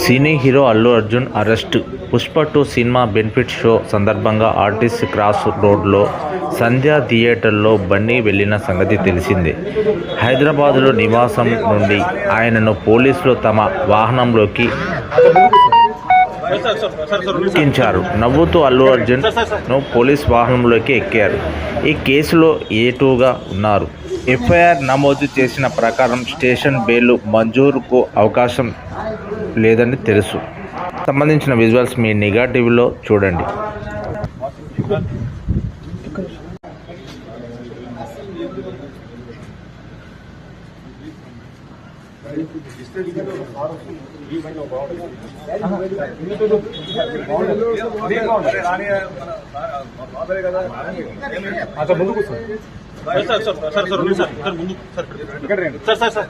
Cine hero Allu Arjun arrest. Pushpa 2 cinema benefit show సందర్భంగా RTC cross రోడ్లో సంధ్య థియేటర్లో బన్నీ వెళ్లిన సంగతి తెలిసిందే. హైదరాబాద్లో నివాసం నుండి ఆయనను పోలీసులు తమ వాహనంలోకి ఎక్కించారు. నవ్వుతూ అల్లు అర్జున్ పోలీస్ వాహనంలోకి ఎక్కారు. ఈ కేసులో ఏటూగా ఉన్నారు. ఎఫ్ఐఆర్ నమోదు చేసిన ప్రకారం స్టేషన్ బెయిల్ మంజూరుకు అవకాశం లేదని తెలుసు. సంబంధించిన విజువల్స్ మీ నిఘా టీవీలో చూడండి. ముందుకు సార్ సార్ సార్ సార్ ముందు సార్ ఇక్కడ రండి సార్ సార్ సార్